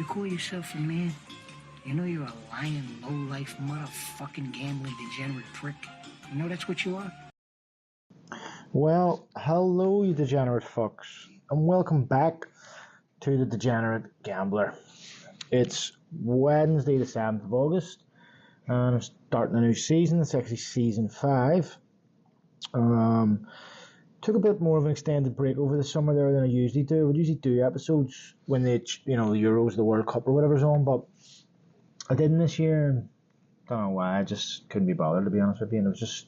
You call yourself a man? You know you're a lying, low-life, motherfucking gambling degenerate prick. You know that's what you are? Well, hello you degenerate fucks, and welcome back to the Degenerate Gambler. It's Wednesday the 7th of August, and I'm starting a new season. It's actually season 5. Took a bit more of an extended break over the summer there than I usually do. I would usually do episodes when the Euros, the World Cup or whatever's on, but I didn't this year, and don't know why, I just couldn't be bothered, to be honest with you, and it was just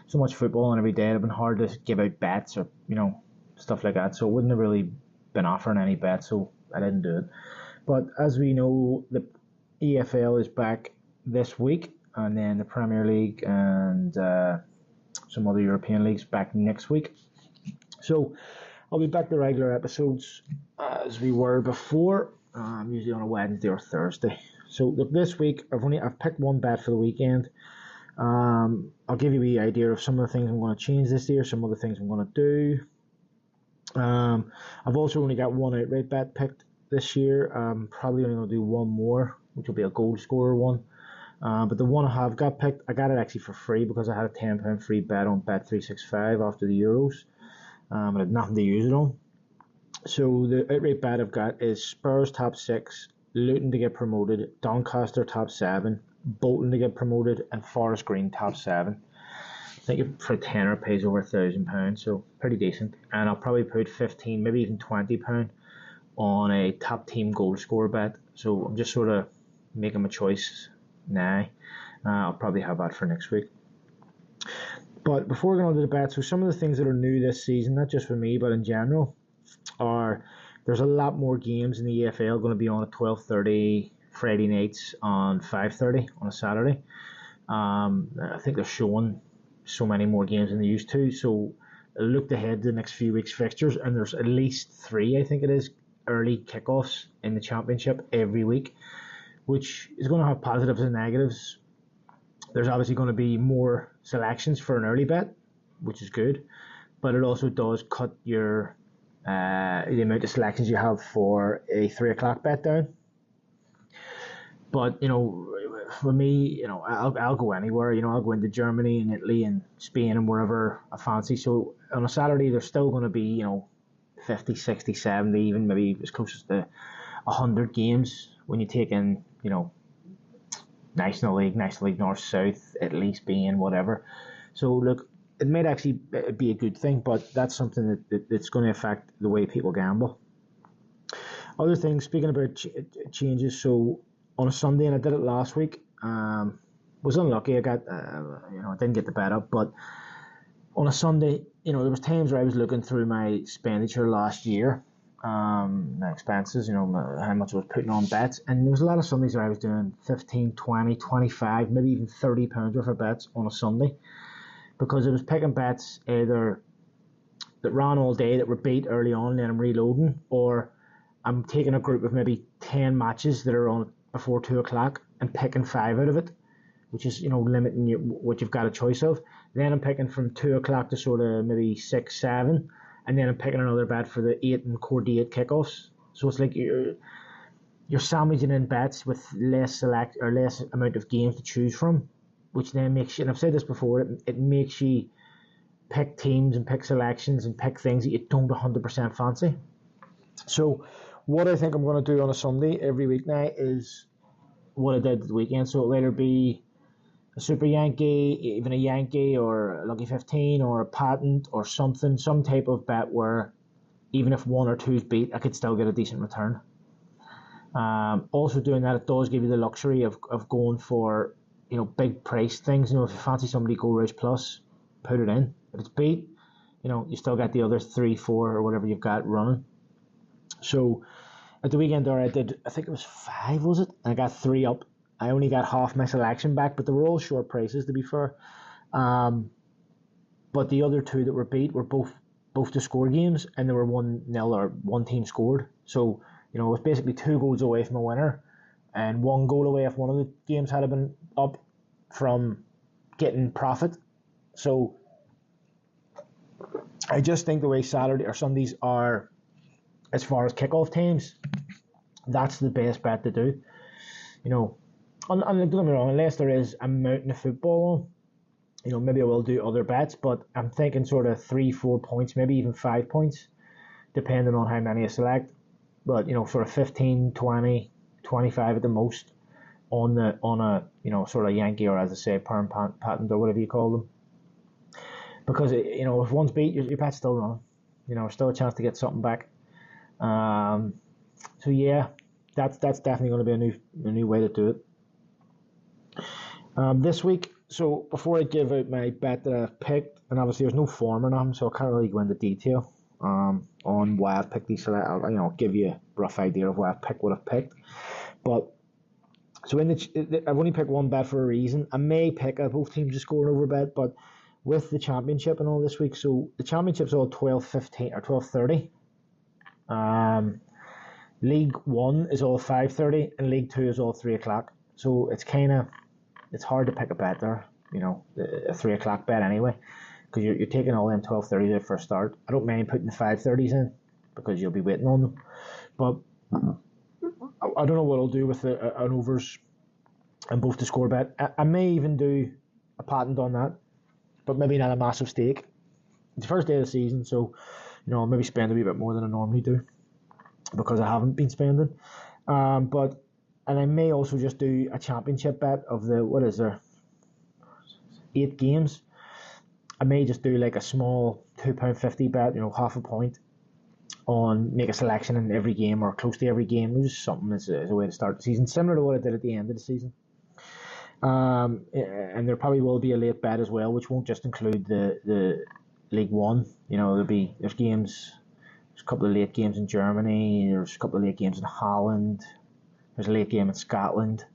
so much football and every day. It had been hard to give out bets or, stuff like that, so it wouldn't have really been offering any bets, so I didn't do it. But as we know, the EFL is back this week, and then the Premier League and some other European leagues back next week. So I'll be back to regular episodes as we were before, usually on a Wednesday or Thursday. So look, this week I've picked one bet for the weekend. I'll give you the idea of some of the things I'm going to change this year, some of the things I'm going to do. I've also only got one outright bet picked this year. I'm probably only going to do one more, which will be a goal scorer one. But the one I have got picked, I got it actually for free because I had a £10 free bet on Bet365 after the Euros. I had nothing to use it on. So the outright bet I've got is Spurs top 6, Luton to get promoted, Doncaster top 7, Bolton to get promoted, and Forest Green top 7. I think for a tenner it pays over £1,000, so pretty decent. And I'll probably put 15, maybe even £20 on a top team goal scorer bet. So I'm just sort of making my choice now. I'll probably have that for next week. But before we go on to the bets, so some of the things that are new this season, not just for me, but in general, are there's a lot more games in the EFL going to be on at 12:30 Friday nights on 5:30 on a Saturday. I think they're showing so many more games than they used to. So I looked ahead to the next few weeks' fixtures, and there's at least 3, I think it is, early kickoffs in the Championship every week, which is going to have positives and negatives. There's obviously going to be more selections for an early bet, which is good, but it also does cut your the amount of selections you have for a 3 o'clock bet down. But for me, I'll go anywhere. I'll go into Germany and Italy and Spain and wherever I fancy. So on a Saturday, there's still going to be 50, 60, 70, even maybe as close as to 100 games when you take in National League North South, Italy, Spain, whatever. So look, it might actually be a good thing, but that's something that's going to affect the way people gamble. Other things, speaking about changes, so on a Sunday, and I did it last week, was unlucky. I got, I didn't get the bet up, but on a Sunday, there was times where I was looking through my expenditure last year, my expenses, how much I was putting on bets, and there was a lot of Sundays where I was doing 15, 20, 25, maybe even £30 worth of bets on a Sunday, because I was picking bets either that ran all day that were beat early on and then I'm reloading, or I'm taking a group of maybe 10 matches that are on before 2 o'clock and picking 5 out of it, which is, limiting what you've got a choice of. Then I'm picking from 2 o'clock to sort of maybe 6, 7, and then I'm picking another bet for the 8 and quarter 8 kickoffs. So it's like you're sandwiching in bets with less amount of games to choose from, which then makes you, and I've said this before, it makes you pick teams and pick selections and pick things that you don't 100% fancy. So what I think I'm going to do on a Sunday every week now is what I did the weekend. So it'll either be a Super Yankee, even a Yankee, or a Lucky 15, or a patent, or something, some type of bet where even if 1 or 2 is beat, I could still get a decent return. Also doing that, it does give you the luxury of going for big price things. If you fancy somebody Go Rouge Plus, put it in. If it's beat, you still got the other 3, 4 or whatever you've got running. So at the weekend there, I think it was 5, was it? And I got 3 up. I only got half my selection back, but they were all short prices, to be fair. But the other 2 that were beat were both to score games, and they were 1-0 or one team scored. So it was basically 2 goals away from a winner, and 1 goal away if one of the games had been up from getting profit. So I just think the way Saturday or Sundays are, as far as kickoff times, that's the best bet to do. You know, and don't get me wrong, unless there is a mountain of football on, you know, maybe I will do other bets, but I'm thinking sort of 3-4 points, maybe even 5 points, depending on how many I select. But, you know, sort of 15, 20, 25 at the most on a you know, sort of Yankee, or as I say, perm patent, or whatever you call them. Because, you know, if one's beat, your bet's still running. You know, still a chance to get something back. So yeah, that's definitely going to be a new way to do it. This week, so before I give out my bet that I've picked, and obviously there's no form in them, so I can't really go into detail on why I've picked these. So I'll give you a rough idea of why I've picked what I've picked. But so I've only picked one bet for a reason. I may pick both teams to score an over bet, but with the championship and all this week, so the championship's all 12:15 or 12:30. League 1 is all 5:30, and League 2 is all 3 o'clock. So it's hard to pick a bet there, you know, a 3 o'clock bet anyway, because you're taking all them 12:30 there for a start. I don't mind putting the 5:30s in because you'll be waiting on them, but I don't know what I'll do with an overs and both to score bet. I may even do a patent on that, but maybe not a massive stake. It's the first day of the season, so, you know, I'll maybe spend a wee bit more than I normally do because I haven't been spending. And I may also just do a championship bet of what is there, 8 games. I may just do like a small £2.50 bet, you know, half a point on, make a selection in every game or close to every game. Just something as a way to start the season, similar to what I did at the end of the season. And there probably will be a late bet as well, which won't just include the League 1. You know, there's games, there's a couple of late games in Germany, there's a couple of late games in Holland, there's a late game in Scotland,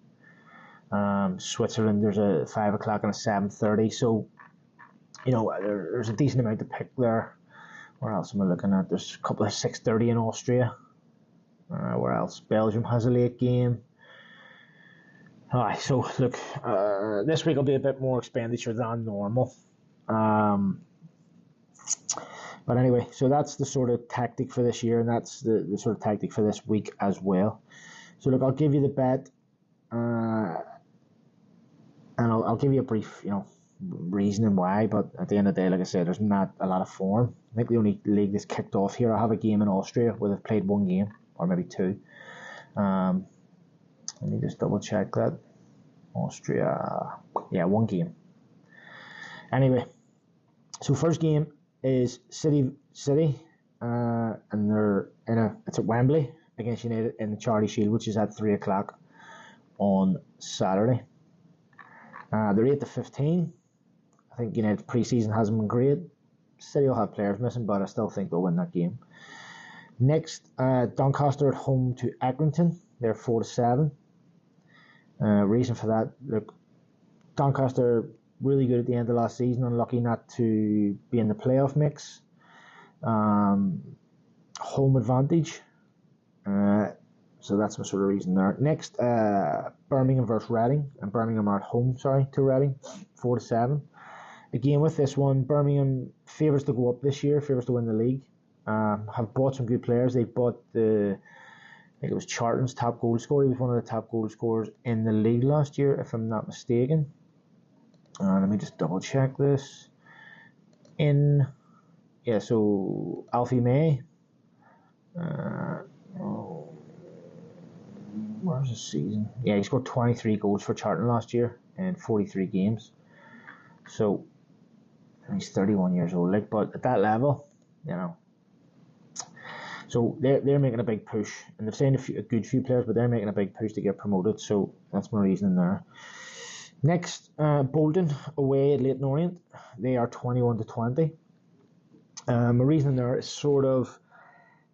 Switzerland, there's a 5 o'clock and a 7:30. So, you know, there's a decent amount to pick there. Where else am I looking at? There's a couple of 6:30 in Austria. Where else? Belgium has a late game. Alright, so look, this week will be a bit more expenditure than normal. But anyway, so that's the sort of tactic for this year, and that's the sort of tactic for this week as well. So look, I'll give you the bet, and I'll give you a brief, you know, reasoning why. But at the end of the day, like I said, there's not a lot of form. I think the only league that's kicked off here, I have a game in Austria where they've played 1 game, or maybe 2. Let me just double check that. Austria, yeah, 1 game. Anyway, so first game is City, and it's at Wembley against United in the Charity Shield, which is at 3 o'clock on Saturday. They're 8-15. I think United's pre-season hasn't been great. City will have players missing, but I still think they'll win that game. Next, Doncaster at home to Accrington. They're 4-7. Reason for that, look, Doncaster really good at the end of last season, unlucky not to be in the playoff mix. Home advantage. So that's my sort of reason there. Next, Birmingham versus Reading, and Birmingham are at home, to Reading, 4-7. Again, with this one, Birmingham favours to go up this year, favours to win the league. Have bought some good players. They bought I think it was Charlton's top goal scorer. He was one of the top goal scorers in the league last year, if I'm not mistaken. Let me just double check this. So Alfie May. Where's his season? Yeah, he scored 23 goals for Charlton last year in 43 games. So he's 31 years old. But at that level, you know. So they're making a big push, and they've signed a good few players, but they're making a big push to get promoted. So that's my reasoning there. Next, Bolton away at Leyton Orient. They are 21-20. My reasoning there is sort of,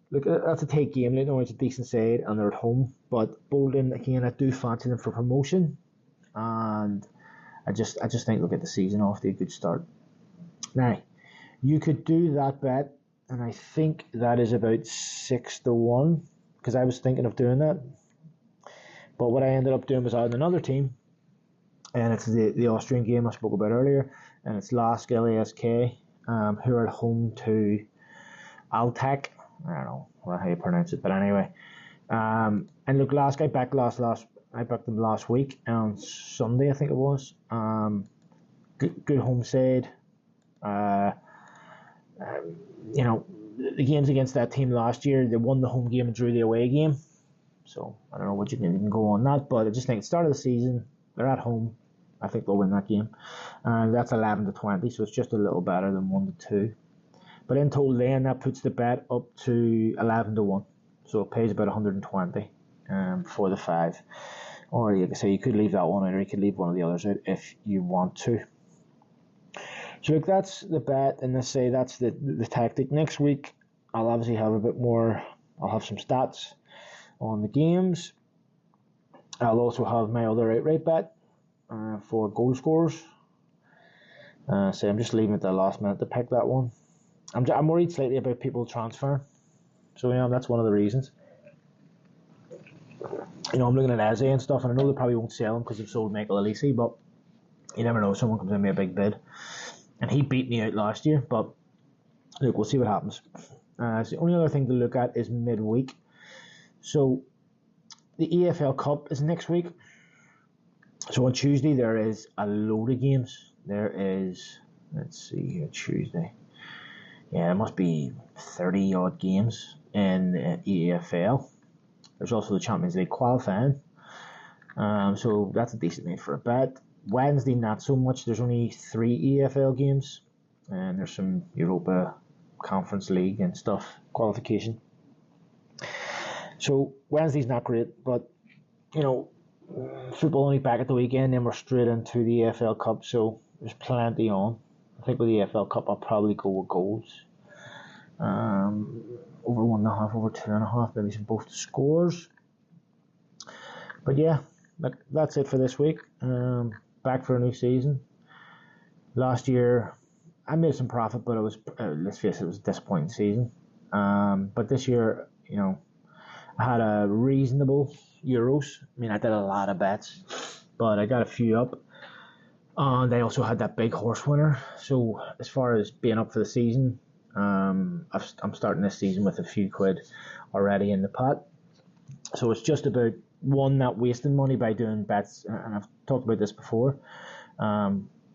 look, that's a tight game. Leyton Orient's a decent side, and they're at home. But Bolton, again, I do fancy them for promotion, and I just think they'll get the season off to a good start. Now, you could do that bet, and I think that is about 6-1, because I was thinking of doing that. But what I ended up doing was adding another team, and it's the Austrian game I spoke about earlier, and it's LASK, LASK, who are at home to Altak. I don't know how you pronounce it, but anyway, And look, I backed them last week on Sunday, I think it was. Good home side. You know, the games against that team last year, they won the home game and drew the away game. So I don't know what you can even go on that, but I just think at the start of the season, they're at home. I think they'll win that game. That's 11-20, so it's just a little better than 1-2. But in total, then that puts the bet up to 11-1. So it pays about 120 for the 5. Or you can say you could leave that one out, or you could leave one of the others out if you want to. So look, that's the bet, and let's say that's the tactic. Next week, I'll obviously have a bit more. I'll have some stats on the games. I'll also have my other outright bet for goal scorers. So I'm just leaving it at the last minute to pick that one. I'm worried slightly about people transferring. So that's one of the reasons. I'm looking at Eze and stuff, and I know they probably won't sell him because they've sold Michael Elise, but you never know. Someone comes in with a big bid. And he beat me out last year, but look, we'll see what happens. So the only other thing to look at is midweek. So the EFL Cup is next week. So on Tuesday there is a load of games. There is, let's see here, Tuesday. Yeah, there must be 30 odd games in EFL. There's also the Champions League qualifying. So that's a decent night for a bet. Wednesday, not so much. There's only 3 EFL games, and there's some Europa Conference League and stuff, qualification. So Wednesday's not great, but football only back at the weekend, then we're straight into the EFL Cup, so there's plenty on. I think with the EFL Cup, I'll probably go with goals. Over 1.5, over 2.5, maybe some both scores. But yeah, that's it for this week. Back for a new season. Last year, I made some profit, but it was, let's face it, it was a disappointing season. But this year, I had a reasonable Euros. I mean, I did a lot of bets, but I got a few up. And I also had that big horse winner. So as far as being up for the season, I'm starting this season with a few quid already in the pot. So it's just about, one, not wasting money by doing bets, and I've talked about this before,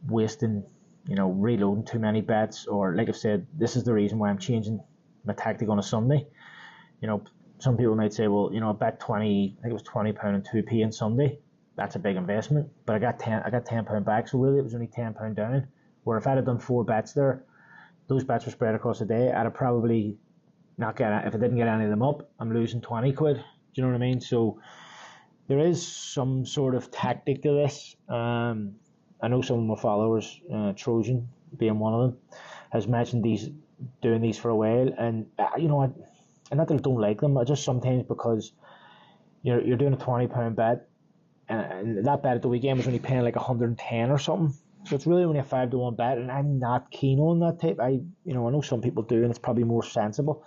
wasting, reloading too many bets, or like I've said, this is the reason why I'm changing my tactic on a Sunday. Some people might say, well, I bet 20, I think it was £20 and 2p on Sunday. That's a big investment, but I got £10 back, so really it was only £10 down. Where if I'd have done 4 bets there, those bets were spread across the day, I'd have probably not get, if I didn't get any of them up, I'm losing 20 quid. Do you know what I mean? So there is some sort of tactic to this. I know some of my followers, Trojan being one of them, has mentioned doing these for a while, and and not that I don't like them, I just sometimes, because you're doing a £20 bet, and that bet at the weekend was only paying like 110 or something. So it's really only a 5-1 bet, and I'm not keen on that type. I know some people do, and it's probably more sensible.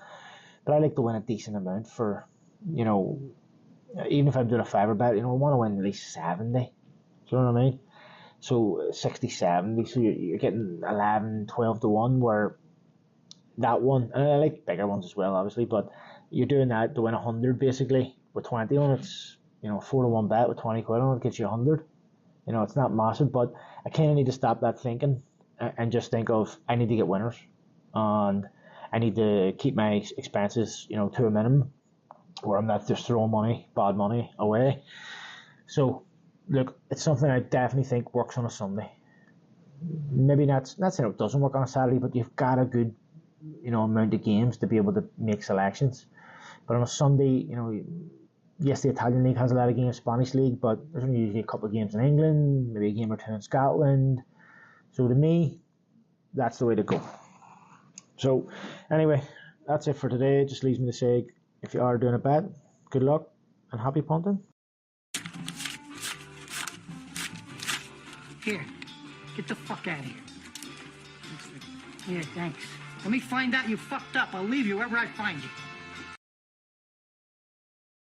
But I like to win a decent amount for, even if I'm doing a fiver bet, I want to win at least 70. Do you know what I mean? So 60, 70. So you're getting 11, 12-1, where that one, and I like bigger ones as well, obviously, but you're doing that to win 100 basically with 20 on it. It's, 4-1 bet with 20 quid on it gets you 100. It's not massive, but I kind of need to stop that thinking and just think of, I need to get winners, and I need to keep my expenses, to a minimum, where I'm not just throwing bad money away. So, look, it's something I definitely think works on a Sunday. Maybe not saying it doesn't work on a Saturday, but you've got a good, amount of games to be able to make selections. But on a Sunday, yes, the Italian League has a lot of games, Spanish League, but there's only usually a couple of games in England, maybe a game or two in Scotland. So to me, that's the way to go. So anyway, that's it for today. It just leaves me to say, if you are doing a bet, good luck and happy punting. Here, get the fuck out of here. Yeah, thanks. Let me find out you fucked up. I'll leave you wherever I find you.